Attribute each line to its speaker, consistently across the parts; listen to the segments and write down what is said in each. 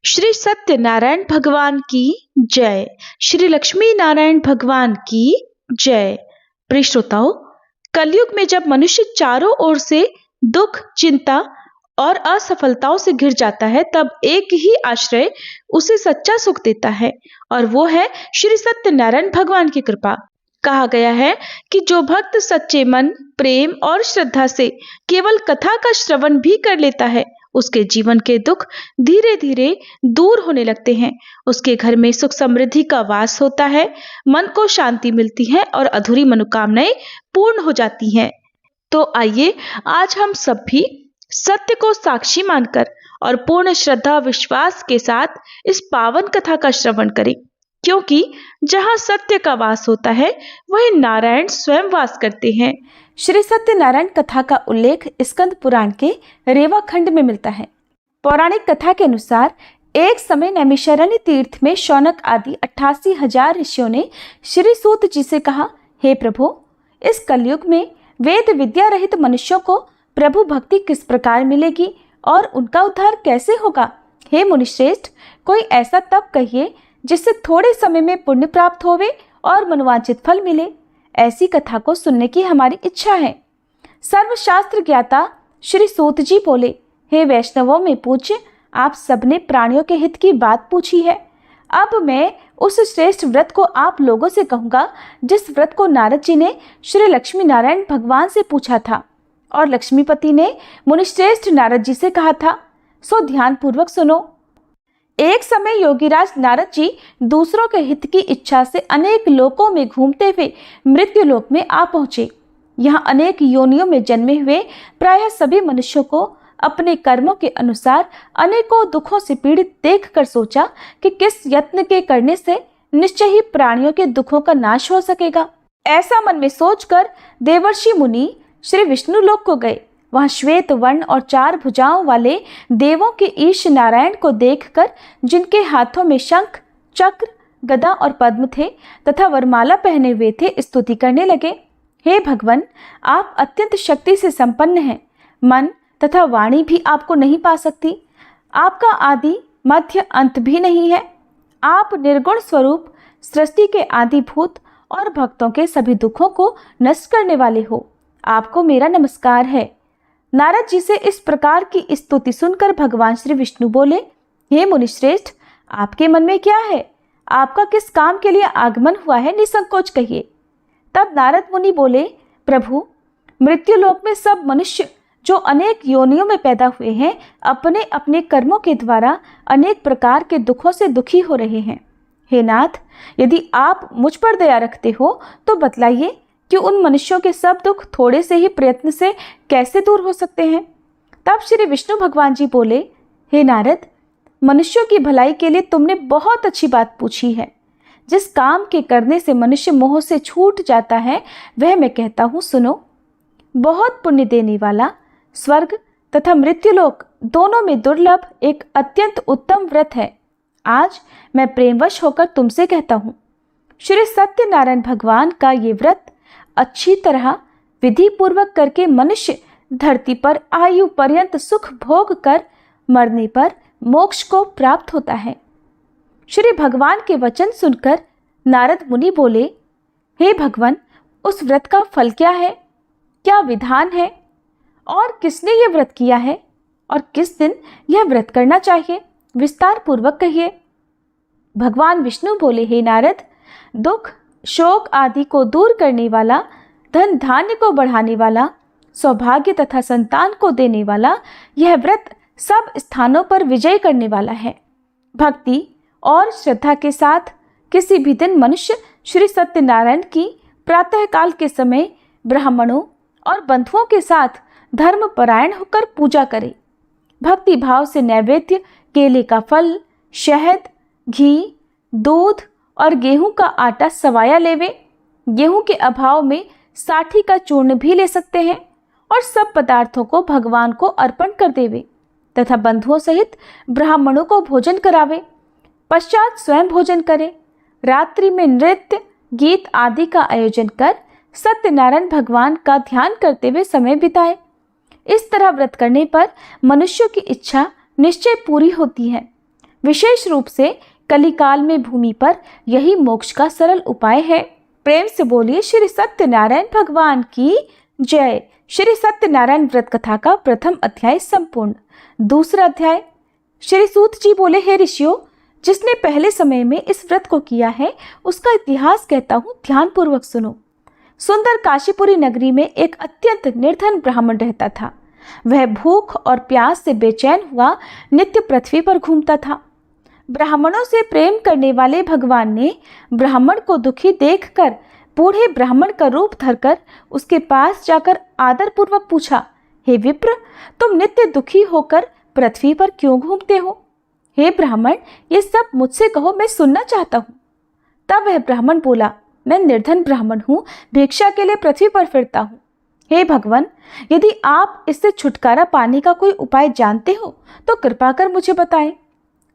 Speaker 1: श्री सत्यनारायण भगवान की जय। श्री लक्ष्मी नारायण भगवान की जय। प्रिय श्रोताओं, कलयुग में जब मनुष्य चारों ओर से दुख, चिंता और असफलताओं से घिर जाता है, तब एक ही आश्रय उसे सच्चा सुख देता है, और वो है श्री सत्यनारायण भगवान की कृपा। कहा गया है कि जो भक्त सच्चे मन, प्रेम और श्रद्धा से केवल कथा का श्रवण भी कर लेता है, उसके जीवन के दुख धीरे धीरे दूर होने लगते हैं। उसके घर में सुख समृद्धि का वास होता है, मन को शांति मिलती है और अधूरी मनोकामनाएं पूर्ण हो जाती हैं। तो आइए आज हम सब भी सत्य को साक्षी मानकर और पूर्ण श्रद्धा विश्वास के साथ इस पावन कथा का श्रवण करें, क्योंकि जहाँ सत्य का वास होता है वहीं नारायण स्वयं वास करते हैं।
Speaker 2: श्री सत्यनारायण कथा का उल्लेख स्कंद पुराण के रेवा खंड में मिलता है। पौराणिक कथा के अनुसार एक समय नैमिषारण्य तीर्थ में शौनक आदि 88,000 ऋषियों ने श्री सूत जी से कहा, हे प्रभु, इस कलयुग में वेद विद्या रहित मनुष्यों को प्रभु भक्ति किस प्रकार मिलेगी और उनका उद्धार कैसे होगा? हे मुनिश्रेष्ठ, कोई ऐसा तप कहिए जिससे थोड़े समय में पुण्य प्राप्त होवे और मनोवांछित फल मिले। ऐसी कथा को सुनने की हमारी इच्छा है। सर्वशास्त्र ज्ञाता श्री सूत जी बोले, हे वैष्णवों में पूज्य, आप सबने प्राणियों के हित की बात पूछी है। अब मैं उस श्रेष्ठ व्रत को आप लोगों से कहूँगा जिस व्रत को नारद जी ने श्री लक्ष्मी नारायण भगवान से पूछा था और लक्ष्मीपति ने मुनिश्रेष्ठ नारद जी से कहा था। सो ध्यान पूर्वक सुनो। एक समय योगीराज नारद जी दूसरों के हित की इच्छा से अनेक लोकों में घूमते हुए मृत्यु लोक में आ पहुंचे। यहाँ अनेक योनियों में जन्मे हुए प्रायः सभी मनुष्यों को अपने कर्मों के अनुसार अनेकों दुखों से पीड़ित देखकर सोचा कि किस यत्न के करने से निश्चय ही प्राणियों के दुखों का नाश हो सकेगा। ऐसा मन में सोचकर देवर्षि मुनि श्री विष्णु लोक को गए। वहाँ श्वेत वर्ण और 4 भुजाओं वाले देवों के ईश नारायण को देखकर, जिनके हाथों में शंख, चक्र, गदा और पद्म थे तथा वरमाला पहने हुए थे, स्तुति करने लगे। हे भगवान, आप अत्यंत शक्ति से संपन्न हैं। मन तथा वाणी भी आपको नहीं पा सकती। आपका आदि मध्य अंत भी नहीं है। आप निर्गुण स्वरूप, सृष्टि के आदिभूत और भक्तों के सभी दुखों को नष्ट करने वाले हो। आपको मेरा नमस्कार है। नारद जी से इस प्रकार की स्तुति सुनकर भगवान श्री विष्णु बोले, हे मुनिश्रेष्ठ, आपके मन में क्या है? आपका किस काम के लिए आगमन हुआ है? निसंकोच कहिए। तब नारद मुनि बोले, प्रभु, मृत्युलोक में सब मनुष्य जो अनेक योनियों में पैदा हुए हैं, अपने अपने कर्मों के द्वारा अनेक प्रकार के दुखों से दुखी हो रहे हैं। हे नाथ, यदि आप मुझ पर दया रखते हो तो बतलाइए कि उन मनुष्यों के सब दुख थोड़े से ही प्रयत्न से कैसे दूर हो सकते हैं। तब श्री विष्णु भगवान जी बोले, हे नारद, मनुष्यों की भलाई के लिए तुमने बहुत अच्छी बात पूछी है। जिस काम के करने से मनुष्य मोह से छूट जाता है, वह मैं कहता हूँ, सुनो। बहुत पुण्य देने वाला, स्वर्ग तथा मृत्युलोक दोनों में दुर्लभ एक अत्यंत उत्तम व्रत है। आज मैं प्रेमवश होकर तुमसे कहता हूँ, श्री सत्यनारायण भगवान का ये व्रत अच्छी तरह विधि पूर्वक करके मनुष्य धरती पर आयु पर्यंत सुख भोग कर मरने पर मोक्ष को प्राप्त होता है। श्री भगवान के वचन सुनकर नारद मुनि बोले, हे भगवान, उस व्रत का फल क्या है? क्या विधान है? और किसने ये व्रत किया है? और किस दिन यह व्रत करना चाहिए? विस्तार पूर्वक कहिए। भगवान विष्णु बोले, हे नारद, दुख, शोक आदि को दूर करने वाला, धन धान्य को बढ़ाने वाला, सौभाग्य तथा संतान को देने वाला यह व्रत सब स्थानों पर विजय करने वाला है। भक्ति और श्रद्धा के साथ किसी भी दिन मनुष्य श्री सत्यनारायण की प्रातःकाल के समय ब्राह्मणों और बंधुओं के साथ धर्मपरायण होकर पूजा करे। भक्ति भाव से नैवेद्य, केले का फल, शहद, घी, दूध और गेहूं का आटा सवाया लेवे। गेहूं के अभाव में साठी का चूर्ण भी ले सकते हैं और सब पदार्थों को भगवान को अर्पण कर देवे तथा बंधुओं सहित ब्राह्मणों को भोजन करावे। पश्चात स्वयं भोजन करे। रात्रि में नृत्य, गीत आदि का आयोजन कर सत्यनारायण भगवान का ध्यान करते हुए समय बिताए। इस तरह व्रत करने पर मनुष्यों की इच्छा निश्चय पूरी होती है। विशेष रूप से कलिकाल में भूमि पर यही मोक्ष का सरल उपाय है। प्रेम से बोलिए श्री सत्यनारायण भगवान की जय। श्री सत्यनारायण व्रत कथा का प्रथम अध्याय संपूर्ण। दूसरा अध्याय। श्री सूत जी बोले, हे ऋषियों, जिसने पहले समय में इस व्रत को किया है उसका इतिहास कहता हूँ, ध्यान पूर्वक सुनो। सुंदर काशीपुरी नगरी में एक अत्यंत निर्धन ब्राह्मण रहता था। वह भूख और प्यास से बेचैन हुआ नित्य पृथ्वी पर घूमता था। ब्राह्मणों से प्रेम करने वाले भगवान ने ब्राह्मण को दुखी देखकर बूढ़े ब्राह्मण का रूप धरकर उसके पास जाकर आदरपूर्वक पूछा, हे विप्र, तुम नित्य दुखी होकर पृथ्वी पर क्यों घूमते हो? हे ब्राह्मण, ये सब मुझसे कहो, मैं सुनना चाहता हूँ। तब वह ब्राह्मण बोला, मैं निर्धन ब्राह्मण हूँ, भिक्षा के लिए पृथ्वी पर फिरता हूँ। हे भगवान, यदि आप इससे छुटकारा पाने का कोई उपाय जानते हो तो कृपा कर मुझे बताएं।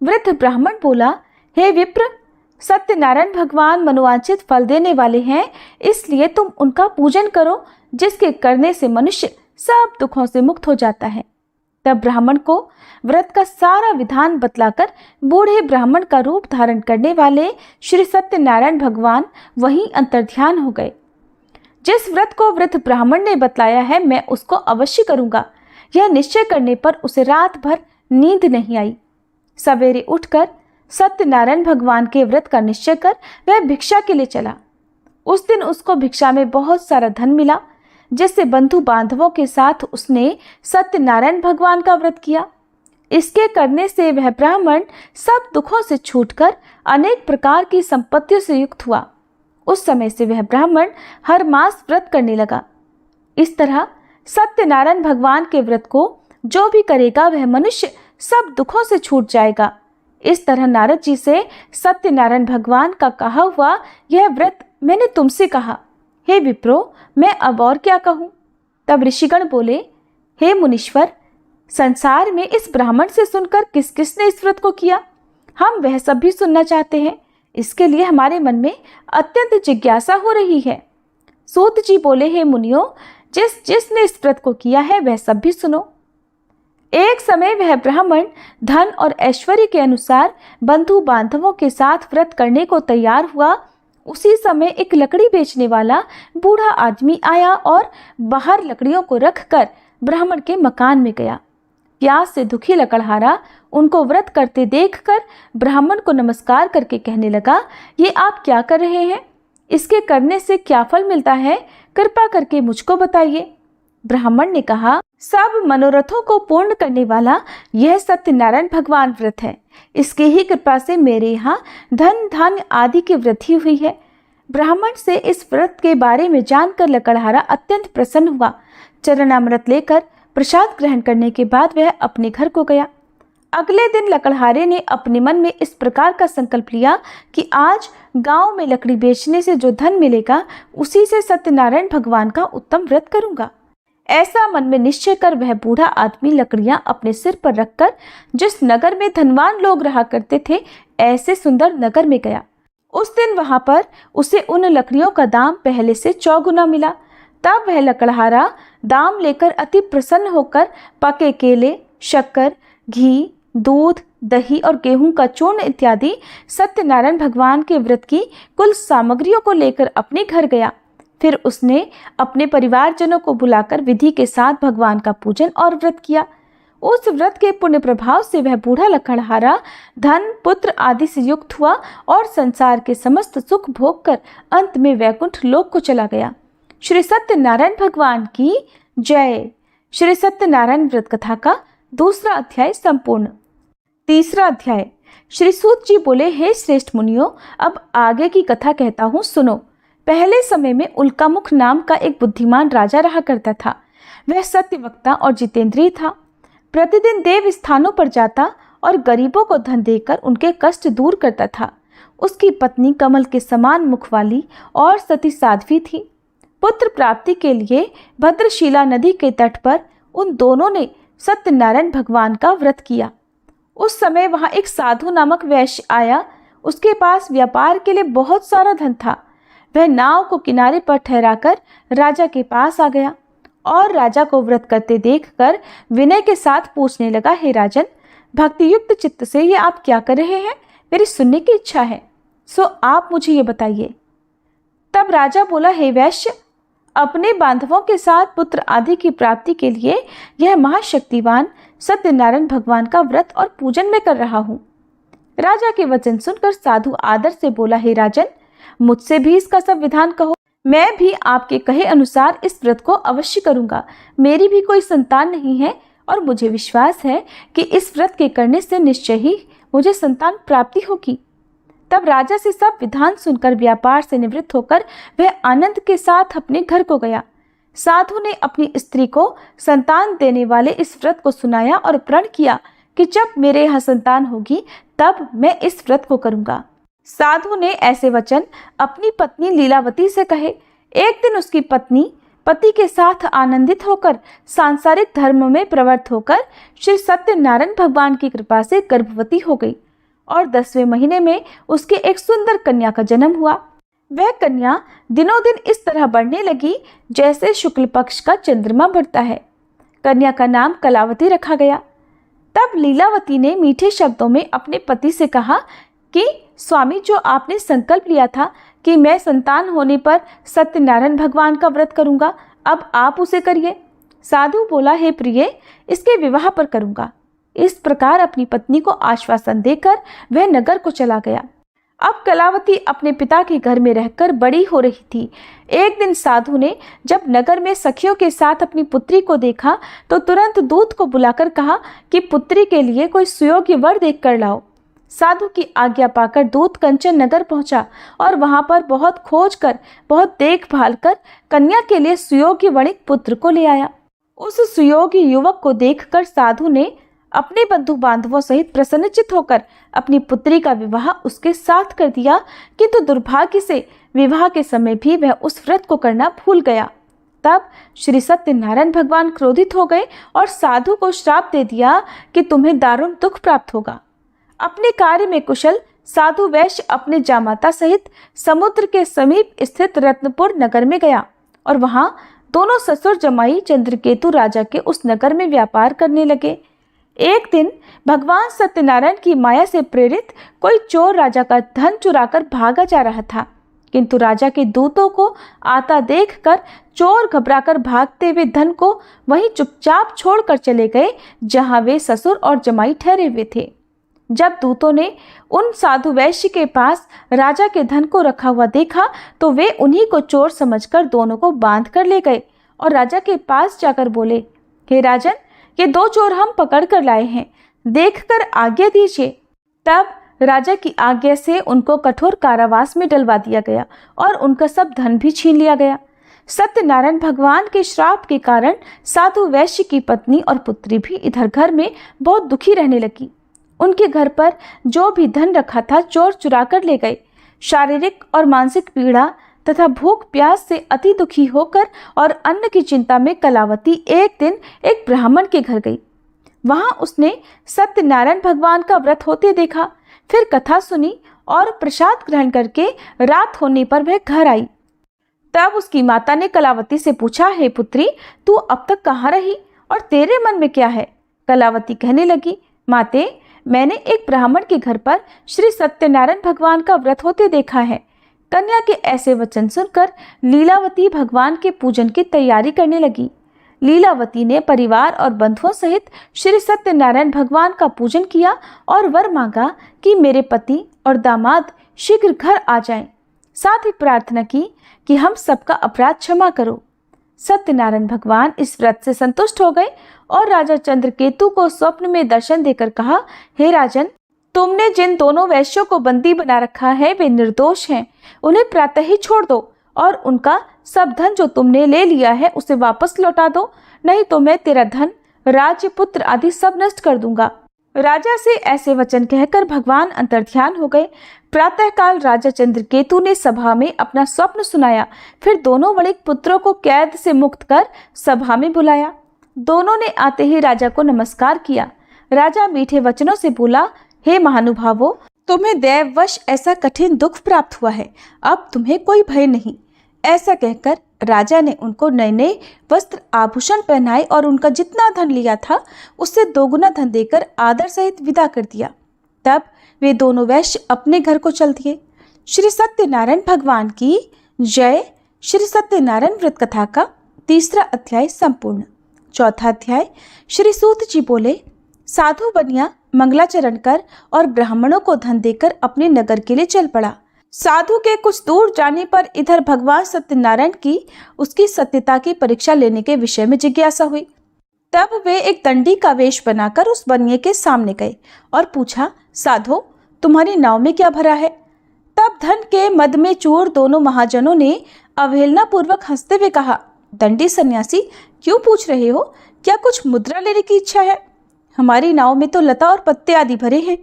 Speaker 2: वृद्ध ब्राह्मण बोला, हे विप्र, सत्यनारायण भगवान मनोवांछित फल देने वाले हैं, इसलिए तुम उनका पूजन करो, जिसके करने से मनुष्य सब दुखों से मुक्त हो जाता है। तब ब्राह्मण को व्रत का सारा विधान बतलाकर बूढ़े ब्राह्मण का रूप धारण करने वाले श्री सत्यनारायण भगवान वहीं अंतर्ध्यान हो गए। जिस व्रत को वृद्ध ब्राह्मण ने बतलाया है, मैं उसको अवश्य करूंगा। यह निश्चय करने पर उसे रात भर नींद नहीं आई। सवेरे उठकर सत्यनारायण भगवान के व्रत का निश्चय कर वह भिक्षा के लिए चला। उस दिन उसको भिक्षा में बहुत सारा धन मिला, जिससे बंधु बांधवों के साथ उसने सत्यनारायण भगवान का व्रत किया। इसके करने से वह ब्राह्मण सब दुखों से छूटकर अनेक प्रकार की संपत्तियों से युक्त हुआ। उस समय से वह ब्राह्मण हर मास व्रत करने लगा। इस तरह सत्यनारायण भगवान के व्रत को जो भी करेगा वह मनुष्य सब दुखों से छूट जाएगा। इस तरह नारद जी से सत्यनारायण भगवान का कहा हुआ यह व्रत मैंने तुमसे कहा। हे विप्रो, मैं अब और क्या कहूँ? तब ऋषिगण बोले, हे मुनीश्वर, संसार में इस ब्राह्मण से सुनकर किस किसने इस व्रत को किया, हम वह सब भी सुनना चाहते हैं। इसके लिए हमारे मन में अत्यंत जिज्ञासा हो रही है। सूत जी बोले, हे मुनियों, जिसने इस व्रत को किया है वह सब भी सुनो। एक समय वह ब्राह्मण धन और ऐश्वर्य के अनुसार बंधु बांधवों के साथ व्रत करने को तैयार हुआ। उसी समय एक लकड़ी बेचने वाला बूढ़ा आदमी आया और बाहर लकड़ियों को रखकर ब्राह्मण के मकान में गया। प्यास से दुखी लकड़हारा उनको व्रत करते देखकर ब्राह्मण को नमस्कार करके कहने लगा, ये आप क्या कर रहे हैं? इसके करने से क्या फल मिलता है? कृपा करके मुझको बताइए। ब्राह्मण ने कहा, सब मनोरथों को पूर्ण करने वाला यह सत्यनारायण भगवान व्रत है। इसकी ही कृपा से मेरे यहाँ धन धान्य आदि की वृद्धि हुई है। ब्राह्मण से इस व्रत के बारे में जानकर लकड़हारा अत्यंत प्रसन्न हुआ। चरणामृत लेकर प्रसाद ग्रहण करने के बाद वह अपने घर को गया। अगले दिन लकड़हारे ने अपने मन में इस प्रकार का संकल्प लिया कि आज गांव में लकड़ी बेचने से जो धन मिलेगा उसी से सत्यनारायण भगवान का उत्तम व्रत करूंगा। ऐसा मन में निश्चय कर वह बूढ़ा आदमी लकड़ियां अपने सिर पर रखकर जिस नगर में धनवान लोग रहा करते थे ऐसे सुंदर नगर में गया। उस दिन वहां पर उसे उन लकड़ियों का दाम पहले से 4 गुना मिला। तब वह लकड़हारा दाम लेकर अति प्रसन्न होकर पके केले, शक्कर, घी, दूध, दही और गेहूं का चूर्ण इत्यादि सत्यनारायण भगवान के व्रत की कुल सामग्रियों को लेकर अपने घर गया। फिर उसने अपने परिवारजनों को बुलाकर विधि के साथ भगवान का पूजन और व्रत किया। उस व्रत के पुण्य प्रभाव से वह बूढ़ा लकड़हारा धन, पुत्र आदि से युक्त हुआ और संसार के समस्त सुख भोग कर अंत में वैकुंठ लोक को चला गया। श्री सत्यनारायण भगवान की जय। श्री सत्यनारायण व्रत कथा का दूसरा अध्याय संपूर्ण। तीसरा अध्याय। श्री सूत जी बोले, हे श्रेष्ठ मुनियों, अब आगे की कथा कहता हूँ, सुनो। पहले समय में उल्कामुख नाम का एक बुद्धिमान राजा रहा करता था। वह सत्यवक्ता और जितेंद्रिय था। प्रतिदिन देव स्थानों पर जाता और गरीबों को धन देकर उनके कष्ट दूर करता था। उसकी पत्नी कमल के समान मुख वाली और सती साध्वी थी। पुत्र प्राप्ति के लिए भद्रशिला नदी के तट पर उन दोनों ने सत्यनारायण भगवान का व्रत किया। उस समय वहां एक साधु नामक वैश्य आया। उसके पास व्यापार के लिए बहुत सारा धन था। वह नाव को किनारे पर ठहराकर राजा के पास आ गया और राजा को व्रत करते देखकर विनय के साथ पूछने लगा, हे राजन, भक्ति युक्त चित्त से ये आप क्या कर रहे हैं? मेरी सुनने की इच्छा है, सो आप मुझे ये बताइए। तब राजा बोला, हे वैश्य, अपने बांधवों के साथ पुत्र आदि की प्राप्ति के लिए यह महाशक्तिवान सत्यनारायण भगवान का व्रत और पूजन में कर रहा हूँ। राजा के वचन सुनकर साधु आदर से बोला, हे राजन, मुझसे भी इसका सब विधान कहो। मैं भी आपके कहे अनुसार इस व्रत को अवश्य करूंगा। मेरी भी कोई संतान नहीं है और मुझे विश्वास है कि इस व्रत के करने से निश्चय ही मुझे संतान प्राप्ति होगी। तब राजा से सब विधान सुनकर व्यापार से निवृत्त होकर वह आनंद के साथ अपने घर को गया। साधु ने अपनी स्त्री को संतान देने वाले इस व्रत को सुनाया और प्रण किया कि जब मेरे यहाँ संतान होगी तब मैं इस व्रत को करूंगा। साधु ने ऐसे वचन अपनी पत्नी लीलावती से कहे। एक दिन उसकी पत्नी पति के साथ आनंदित होकर सांसारिक धर्म में प्रवृत्त होकर श्री सत्यनारायण भगवान की कृपा से गर्भवती हो गई और 10वें महीने में उसके एक सुंदर कन्या का जन्म हुआ। वह कन्या दिनों दिन इस तरह बढ़ने लगी जैसे शुक्ल पक्ष का चंद्रमा बढ़ता है। कन्या का नाम कलावती रखा गया। तब लीलावती ने मीठे शब्दों में अपने पति से कहा कि स्वामी, जो आपने संकल्प लिया था कि मैं संतान होने पर सत्यनारायण भगवान का व्रत करूंगा, अब आप उसे करिए। साधु बोला, हे प्रिय, इसके विवाह पर करूंगा। इस प्रकार अपनी पत्नी को आश्वासन देकर वह नगर को चला गया। अब कलावती अपने पिता के घर में रहकर बड़ी हो रही थी। एक दिन साधु ने जब नगर में सखियों के साथ अपनी पुत्री को देखा तो तुरंत दूत को बुलाकर कहा कि पुत्री के लिए कोई सुयोग्य वर देख कर लाओ। साधु की आज्ञा पाकर दूत कंचन नगर पहुंचा और वहां पर बहुत खोज कर, बहुत देखभाल कर कन्या के लिए सुयोग्य वणिक पुत्र को ले आया। उस सुयोग्य युवक को देखकर साधु ने अपने बंधु बांधवों सहित प्रसन्नचित होकर अपनी पुत्री का विवाह उसके साथ कर दिया, किंतु दुर्भाग्य से विवाह के समय भी वह उस व्रत को करना भूल गया। तब श्री सत्यनारायण भगवान क्रोधित हो गए और साधु को श्राप दे दिया कि तुम्हें दारुण दुख प्राप्त होगा। अपने कार्य में कुशल साधु वैश्य अपने जामाता सहित समुद्र के समीप स्थित रत्नपुर नगर में गया और वहां दोनों ससुर जमाई चंद्रकेतु राजा के उस नगर में व्यापार करने लगे। एक दिन भगवान सत्यनारायण की माया से प्रेरित कोई चोर राजा का धन चुराकर भागा जा रहा था, किंतु राजा के दूतों को आता देखकर चोर घबराकर भागते हुए धन को वहीं चुपचाप छोड़कर चले गए जहां वे ससुर और जमाई ठहरे हुए थे। जब दूतों ने उन साधु वैश्य के पास राजा के धन को रखा हुआ देखा तो वे उन्हीं को चोर समझकर दोनों को बांध कर ले गए और राजा के पास जाकर बोले, हे राजन, ये 2 चोर हम पकड़ कर लाए हैं, देखकर आज्ञा दीजिए। तब राजा की आज्ञा से उनको कठोर कारावास में डलवा दिया गया और उनका सब धन भी छीन लिया गया। सत्यनारायण भगवान के श्राप के कारण साधु वैश्य की पत्नी और पुत्री भी इधर घर में बहुत दुखी रहने लगी। उनके घर पर जो भी धन रखा था चोर चुरा कर ले गए। शारीरिक और मानसिक पीड़ा तथा भूख प्यास से अति दुखी होकर और अन्न की चिंता में कलावती एक दिन एक ब्राह्मण के घर गई। वहां उसने सत्यनारायण भगवान का व्रत होते देखा, फिर कथा सुनी और प्रसाद ग्रहण करके रात होने पर वह घर आई। तब उसकी माता ने कलावती से पूछा, हे पुत्री, तू अब तक कहाँ रही और तेरे मन में क्या है? कलावती कहने लगी, माते, मैंने एक ब्राह्मण के घर पर श्री सत्यनारायण भगवान का व्रत होते देखा है। कन्या के ऐसे वचन सुनकर लीलावती भगवान के पूजन की तैयारी करने लगी। लीलावती ने परिवार और बंधुओं सहित श्री सत्यनारायण भगवान का पूजन किया और वर मांगा कि मेरे पति और दामाद शीघ्र घर आ जाएं। साथ ही प्रार्थना की कि हम सबका अपराध क्षमा करो। सत्यनारायण भगवान इस व्रत से संतुष्ट हो गए और राजा चंद्रकेतु को स्वप्न में दर्शन देकर कहा, हे राजन, तुमने जिन दोनों वैश्यों को बंदी बना रखा है वे निर्दोष हैं। उन्हें प्रातः ही छोड़ दो और उनका सब धन जो तुमने ले लिया है उसे वापस लौटा दो, नहीं तो मैं तेरा धन, राज्य, पुत्र आदि सब नष्ट कर दूंगा। राजा से ऐसे वचन कहकर भगवान अंतर्ध्यान हो गए। प्रातःकाल राजा चंद्रकेतु ने सभा में अपना स्वप्न सुनाया, फिर दोनों वणिक पुत्रों को कैद से मुक्त कर सभा में बुलाया। दोनों ने आते ही राजा को नमस्कार किया। राजा मीठे वचनों से बोला, हे महानुभावों, तुम्हें दैववश ऐसा कठिन दुख प्राप्त हुआ है, अब तुम्हें कोई भय नहीं। ऐसा कहकर राजा ने उनको नए नए वस्त्र आभूषण पहनाए और उनका जितना धन लिया था उससे दोगुना धन देकर आदर सहित विदा कर दिया। तब वे दोनों वैश्य अपने घर को चल दिए। श्री सत्यनारायण भगवान की जय। श्री सत्यनारायण व्रत कथा का 3रा अध्याय संपूर्ण। 4था अध्याय। श्री सूत जी बोले, साधु बनिया मंगलाचरण कर और ब्राह्मणों को धन देकर अपने नगर के लिए चल पड़ा। साधु के कुछ दूर जाने पर इधर भगवान सत्यनारायण की उसकी सत्यता की परीक्षा लेने के विषय में जिज्ञासा हुई। तब वे एक दंडी का वेश बनाकर उस बनिए के सामने गए और पूछा, साधो तुम्हारी नाव में क्या भरा है? तब धन के मद में चूर दोनों महाजनों ने अवहेलना पूर्वक हंसते हुए कहा, दंडी सन्यासी क्यों पूछ रहे हो? क्या कुछ मुद्रा लेने की इच्छा है? हमारी नाव में तो लता और पत्ते आदि भरे हैं।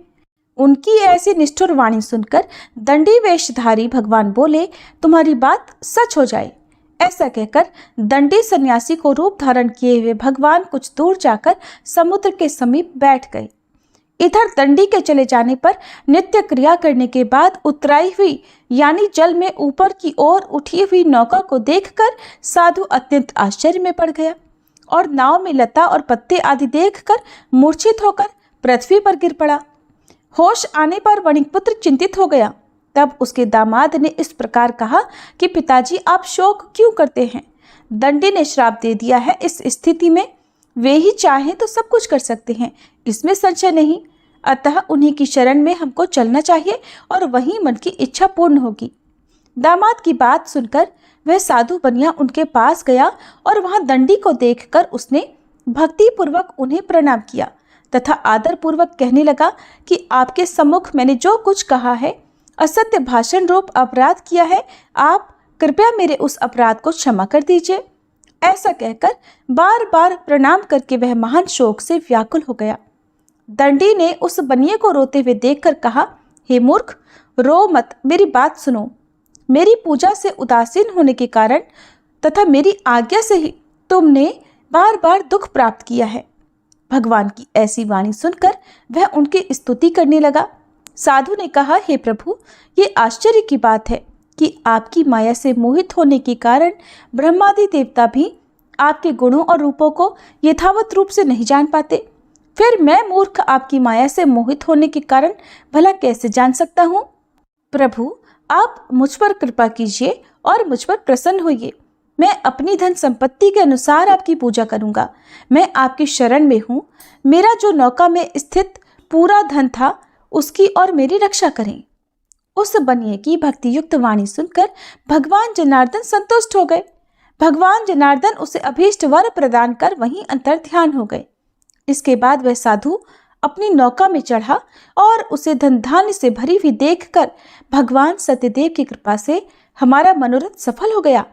Speaker 2: उनकी ऐसी निष्ठुर वाणी सुनकर दंडी वेशधारी भगवान बोले, तुम्हारी बात सच हो जाए। ऐसा कहकर दंडी सन्यासी को रूप धारण किए हुए भगवान कुछ दूर जाकर समुद्र के समीप बैठ गए। इधर दंडी के चले जाने पर नित्य क्रिया करने के बाद उतराई हुई यानी जल में ऊपर की ओर उठी हुई नौका को देखकर साधु अत्यंत आश्चर्य में पड़ गया और नाव में लता और पत्ते आदि देखकर मूर्छित होकर पृथ्वी पर गिर पड़ा। होश आने पर वणिकपुत्र चिंतित हो गया। तब उसके दामाद ने इस प्रकार कहा कि पिताजी आप शोक क्यों करते हैं? दंडी ने श्राप दे दिया है। इस स्थिति में वे ही चाहें तो सब कुछ कर सकते हैं, इसमें संशय नहीं। अतः उन्हीं की शरण में हमको चलना चाहिए और वहीं मन की इच्छा पूर्ण होगी। दामाद की बात सुनकर वह साधु बनिया उनके पास गया और वहां दंडी को देखकर उसने भक्ति पूर्वक उन्हें प्रणाम किया तथा आदर पूर्वक कहने लगा कि आपके सम्मुख मैंने जो कुछ कहा है, असत्य भाषण रूप अपराध किया है, आप कृपया मेरे उस अपराध को क्षमा कर दीजिए। ऐसा कहकर बार बार प्रणाम करके वह महान शोक से व्याकुल हो गया। दंडी ने उस बनिए को रोते हुए देखकर कहा, हे मूर्ख, रो मत, मेरी बात सुनो। मेरी पूजा से उदासीन होने के कारण तथा मेरी आज्ञा से ही तुमने बार बार दुख प्राप्त किया है। भगवान की ऐसी वाणी सुनकर वह उनकी स्तुति करने लगा। साधु ने कहा, हे प्रभु, ये आश्चर्य की बात है कि आपकी माया से मोहित होने के कारण ब्रह्मादि देवता भी आपके गुणों और रूपों को यथावत रूप से नहीं जान पाते। फिर मैं मूर्ख आपकी माया से मोहित होने के कारण भला कैसे जान सकता हूँ? प्रभु, आप मुझ पर कृपा कीजिए और मुझ पर प्रसन्न होइए। मैं अपनी धन संपत्ति के अनुसार आपकी पूजा करूंगा। मैं आपकी शरण में हूँ। मेरा जो नौका में स्थित पूरा धन था उसकी और मेरी रक्षा करें। उस बनिए की भक्ति युक्त वाणी सुनकर भगवान जनार्दन संतुष्ट हो गए। भगवान जनार्दन उसे अभीष्ट वर प्रदान कर वहीं अंतर ध्यान हो गए। इसके बाद वह साधु अपनी नौका में चढ़ा और उसे धन धान्य से भरी हुई देखकर भगवान सत्यदेव की कृपा से हमारा मनोरथ सफल हो गया,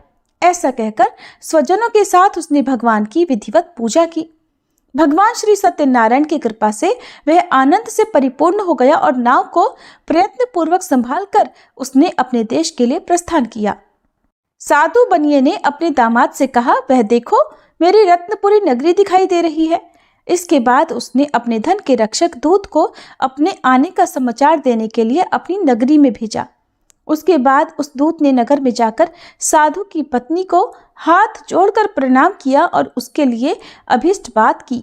Speaker 2: ऐसा कहकर स्वजनों के साथ उसने भगवान की विधिवत पूजा की। भगवान श्री सत्यनारायण की कृपा से वह आनंद से परिपूर्ण हो गया और नाव को प्रयत्न पूर्वक संभाल कर उसने अपने देश के लिए प्रस्थान किया। साधु बनिए ने अपने दामाद से कहा, वह देखो, मेरी रत्नपुरी नगरी दिखाई दे रही है। इसके बाद उसने अपने धन के रक्षक दूत को अपने आने का समाचार देने के लिए अपनी नगरी में भेजा। उसके बाद उस दूत ने नगर में जाकर साधु की पत्नी को हाथ जोड़कर प्रणाम किया और उसके लिए अभीष्ट बात की।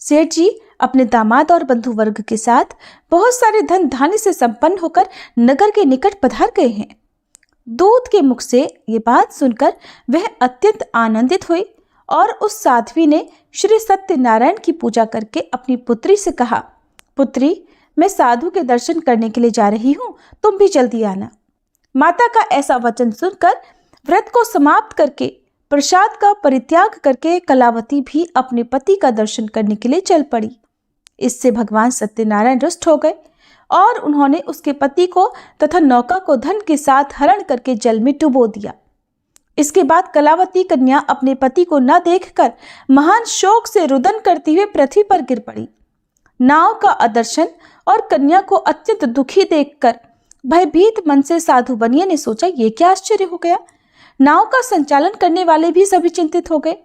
Speaker 2: सेठ जी अपने दामाद और बंधु वर्ग के साथ बहुत सारे धन धान्य से संपन्न होकर नगर के निकट पधार गए हैं। दूत के मुख से ये बात सुनकर वह अत्यंत आनंदित हुई और उस साध्वी ने श्री सत्यनारायण की पूजा करके अपनी पुत्री से कहा, पुत्री, मैं साधु के दर्शन करने के लिए जा रही हूँ, तुम भी जल्दी आना। माता का ऐसा वचन सुनकर व्रत को समाप्त करके प्रसाद का परित्याग करके कलावती भी अपने पति का दर्शन करने के लिए चल पड़ी। इससे भगवान सत्यनारायण रुष्ट हो गए और उन्होंने उसके पति को तथा नौका को धन के साथ हरण करके जल में डुबो दिया। इसके बाद कलावती कन्या अपने पति को न देखकर महान शोक से रुदन करती हुए पृथ्वी पर गिर पड़ी। नाव का अदर्शन और कन्या को अत्यंत दुखी देखकर भयभीत मन से साधु बनिए ने सोचा, ये क्या आश्चर्य हो गया। नाव का संचालन करने वाले भी सभी चिंतित हो गए।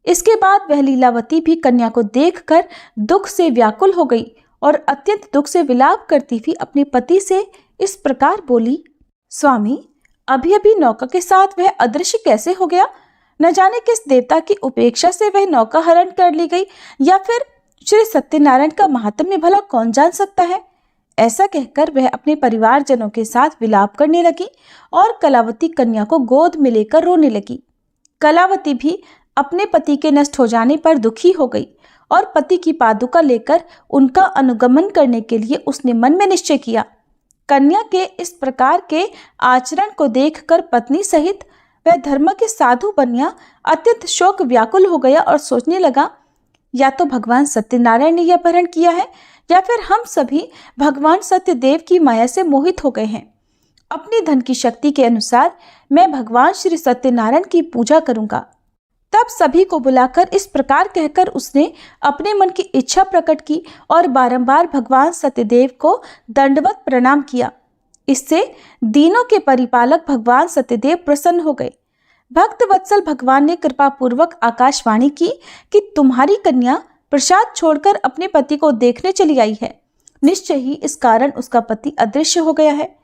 Speaker 2: इसके बाद वह लीलावती भी कन्या को देखकर दुख से व्याकुल हो गई और अत्यंत दुख से विलाप करती हुई अपने पति से इस प्रकार बोली, स्वामी, अभी अभी नौका के साथ वह अदृश्य कैसे हो गया? न जाने किस देवता की उपेक्षा से वह नौका हरण कर ली गई, या फिर श्री सत्यनारायण का महात्म्य भला कौन जान सकता है। ऐसा कहकर वह अपने परिवारजनों के साथ विलाप करने लगी और कलावती कन्या को गोद में लेकर रोने लगी। कलावती भी अपने पति के नष्ट हो जाने पर दुखी हो गई और पति की पादुका लेकर उनका अनुगमन करने के लिए उसने मन में निश्चय किया। कन्या के इस प्रकार के आचरण को देखकर पत्नी सहित वह धर्म के साधु कन्या अत्यंत शोक व्याकुल हो गया और सोचने लगा, या तो भगवान सत्यनारायण ने यह अपहरण किया है, या फिर हम सभी भगवान सत्यदेव की माया से मोहित हो गए हैं। अपनी धन की शक्ति के अनुसार मैं भगवान श्री सत्यनारायण की पूजा करूंगा। तब सभी को बुलाकर इस प्रकार कहकर उसने अपने मन की इच्छा प्रकट की और बारंबार भगवान सत्यदेव को दंडवत प्रणाम किया। इससे दीनों के परिपालक भगवान सत्यदेव प्रसन्न हो गए। भक्त वत्सल भगवान ने कृपा पूर्वक आकाशवाणी की कि तुम्हारी कन्या प्रसाद छोड़कर अपने पति को देखने चली आई है। निश्चय ही इस कारण उसका पति अदृश्य हो गया है।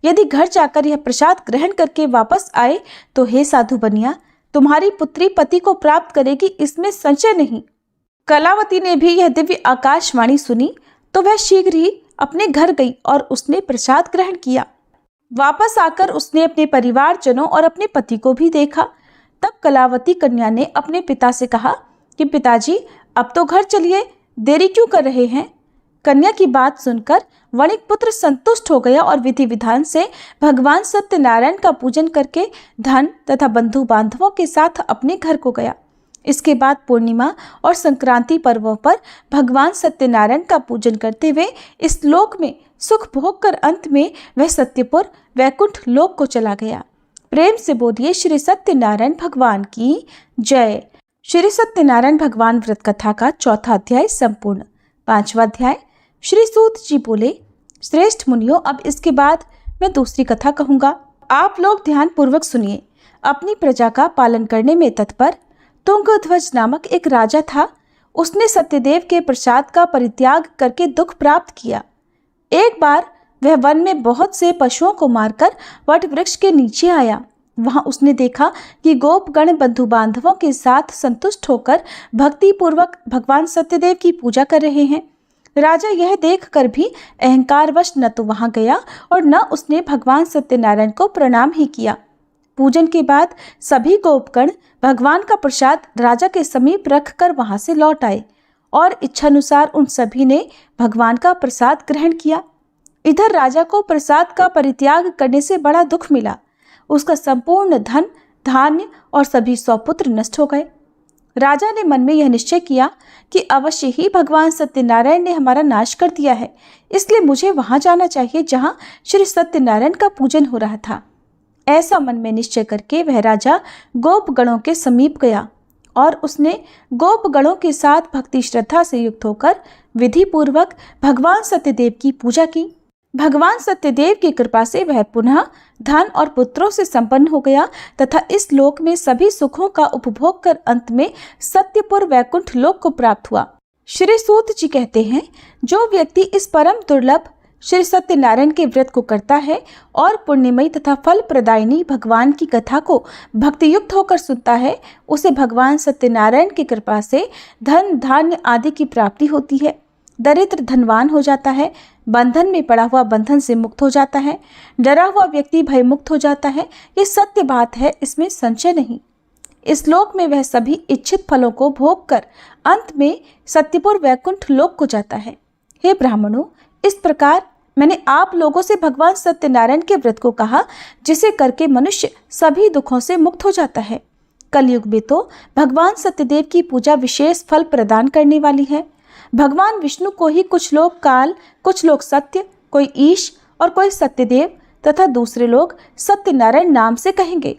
Speaker 2: यदि घर जाकर यह प्रसाद ग्रहण करके वापस आए तो हे साधु बनिया, तुम्हारी पुत्री पति को प्राप्त करेगी, इसमें संशय नहीं। कलावती ने भी यह दिव्य आकाशवाणी सुनी तो वह शीघ्र ही अपने घर गई और उसने प्रसाद ग्रहण किया। वापस आकर उसने अपने परिवारजनों और अपने पति को भी देखा। तब कलावती कन्या ने अपने पिता से कहा कि पिताजी, अब तो घर चलिए, देरी क्यों कर रहे हैं। कन्या की बात सुनकर वणिक पुत्र संतुष्ट हो गया और विधि विधान से भगवान सत्यनारायण का पूजन करके धन तथा बंधु बांधवों के साथ अपने घर को गया। इसके बाद पूर्णिमा और संक्रांति पर्वों पर भगवान सत्यनारायण का पूजन करते हुए इस लोक में सुख भोग कर अंत में वह सत्यपुर वैकुंठ लोक को चला गया। प्रेम से बोलिए श्री सत्यनारायण भगवान की जय। श्री सत्यनारायण भगवान व्रत कथा का चौथा अध्याय संपूर्ण। पांचवा अध्याय। श्री सूत जी बोले, श्रेष्ठ मुनियों, अब इसके बाद मैं दूसरी कथा कहूँगा। आप लोग ध्यान पूर्वक सुनिए। अपनी प्रजा का पालन करने में तत्पर तुंगध्वज नामक एक राजा था। उसने सत्यदेव के प्रसाद का परित्याग करके दुख प्राप्त किया। एक बार वह वन में बहुत से पशुओं को मारकर वट वृक्ष के नीचे आया। वहां उसने देखा कि गोपगण बंधु बांधवों के साथ संतुष्ट होकर भक्ति पूर्वक भगवान सत्यदेव की पूजा कर रहे हैं। राजा यह देखकर भी अहंकारवश न तो वहां गया और न उसने भगवान सत्यनारायण को प्रणाम ही किया। पूजन के बाद सभी गोपगण भगवान का प्रसाद राजा के समीप रखकर वहां से लौट आए और इच्छानुसार उन सभी ने भगवान का प्रसाद ग्रहण किया। इधर राजा को प्रसाद का परित्याग करने से बड़ा दुख मिला। उसका संपूर्ण धन, धान्य और सभी सौपुत्र नष्ट हो गए। राजा ने मन में यह निश्चय किया कि अवश्य ही भगवान सत्यनारायण ने हमारा नाश कर दिया है, इसलिए मुझे वहां जाना चाहिए जहां श्री सत्यनारायण का पूजन हो रहा था। ऐसा मन में निश्चय करके वह राजा गोपगणों के समीप गया और उसने गोपगणों के साथ भक्ति श्रद्धा से युक्त होकर विधि पूर्वक भगवान सत्यदेव की पूजा की। भगवान सत्यदेव की कृपा से वह पुनः धन और पुत्रों से संपन्न हो गया तथा इस लोक में सभी सुखों का उपभोग कर अंत में सत्यपुर वैकुंठ लोक को प्राप्त हुआ। श्री सूत जी कहते हैं, जो व्यक्ति इस परम दुर्लभ श्री सत्यनारायण के व्रत को करता है और पुण्यमयी तथा फल प्रदायिनी भगवान की कथा को भक्ति युक्त होकर सुनता है, उसे भगवान सत्यनारायण की कृपा से धन धान्य आदि की प्राप्ति होती है। दरिद्र धनवान हो जाता है, बंधन में पड़ा हुआ बंधन से मुक्त हो जाता है, डरा हुआ व्यक्ति भयमुक्त हो जाता है। ये सत्य बात है, इसमें संशय नहीं। इस लोक में वह सभी इच्छित फलों को भोग कर अंत में सत्यपुर वैकुंठ लोक को जाता है। हे ब्राह्मणों, इस प्रकार मैंने आप लोगों से भगवान सत्यनारायण के व्रत को कहा, जिसे करके मनुष्य सभी दुखों से मुक्त हो जाता है। कलयुग में तो भगवान सत्यदेव की पूजा विशेष फल प्रदान करने वाली है। भगवान विष्णु को ही कुछ लोग काल, कुछ लोग सत्य, कोई ईश और कोई सत्यदेव तथा दूसरे लोग सत्यनारायण नाम से कहेंगे।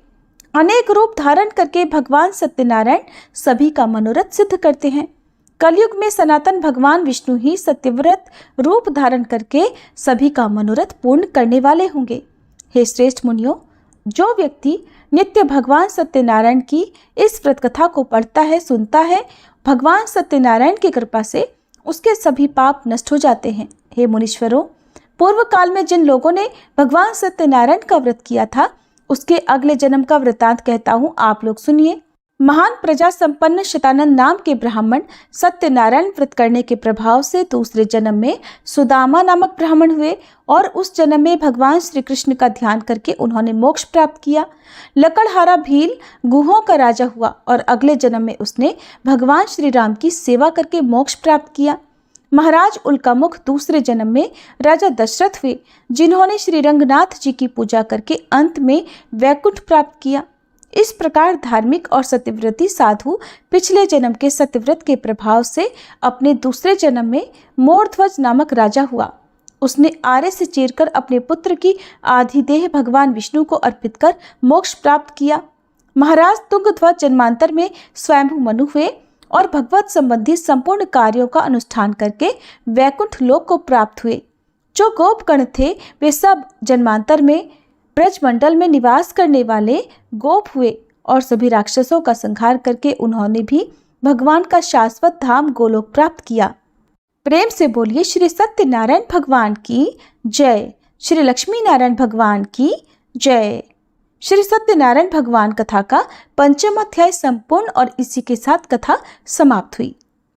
Speaker 2: अनेक रूप धारण करके भगवान सत्यनारायण सभी का मनोरथ सिद्ध करते हैं। कलयुग में सनातन भगवान विष्णु ही सत्यव्रत रूप धारण करके सभी का मनोरथ पूर्ण करने वाले होंगे। हे श्रेष्ठ मुनियों, जो व्यक्ति नित्य भगवान सत्यनारायण की इस व्रत कथा को पढ़ता है, सुनता है, भगवान सत्यनारायण की कृपा से उसके सभी पाप नष्ट हो जाते हैं। हे मुनीश्वरों, पूर्व काल में जिन लोगों ने भगवान सत्यनारायण का व्रत किया था, उसके अगले जन्म का वृतांत कहता हूँ, आप लोग सुनिए। महान प्रजा संपन्न शतानंद नाम के ब्राह्मण सत्यनारायण व्रत करने के प्रभाव से दूसरे जन्म में सुदामा नामक ब्राह्मण हुए और उस जन्म में भगवान श्री कृष्ण का ध्यान करके उन्होंने मोक्ष प्राप्त किया। लकड़हारा भील गुहों का राजा हुआ और अगले जन्म में उसने भगवान श्री राम की सेवा करके मोक्ष प्राप्त किया। महाराज उल्कामुख दूसरे जन्म में राजा दशरथ हुए, जिन्होंने श्री रंगनाथ जी की पूजा करके अंत में वैकुंठ प्राप्त किया। इस प्रकार धार्मिक और सत्यव्रती साधु पिछले जन्म के सत्यव्रत के प्रभाव से अपने दूसरे जन्म में मोरध्वज नामक राजा हुआ। उसने आरे से चीरकर अपने पुत्र की आधी देह भगवान विष्णु को अर्पित कर मोक्ष प्राप्त किया। महाराज तुंगध्वज जन्मांतर में स्वयंभू मनु हुए और भगवत संबंधी संपूर्ण कार्यों का अनुष्ठान करके वैकुंठ लोक को प्राप्त हुए। जो गोपगण थे वे सब जन्मांतर में ब्रजमंडल में निवास करने वाले गोप हुए और सभी राक्षसों का संहार करके उन्होंने भी भगवान का शाश्वत धाम गोलोक प्राप्त किया। प्रेम से बोलिए श्री सत्यनारायण भगवान की जय, श्री लक्ष्मी नारायण भगवान की जय। श्री सत्यनारायण भगवान कथा का 5वां अध्याय संपूर्ण और इसी के साथ कथा समाप्त हुई।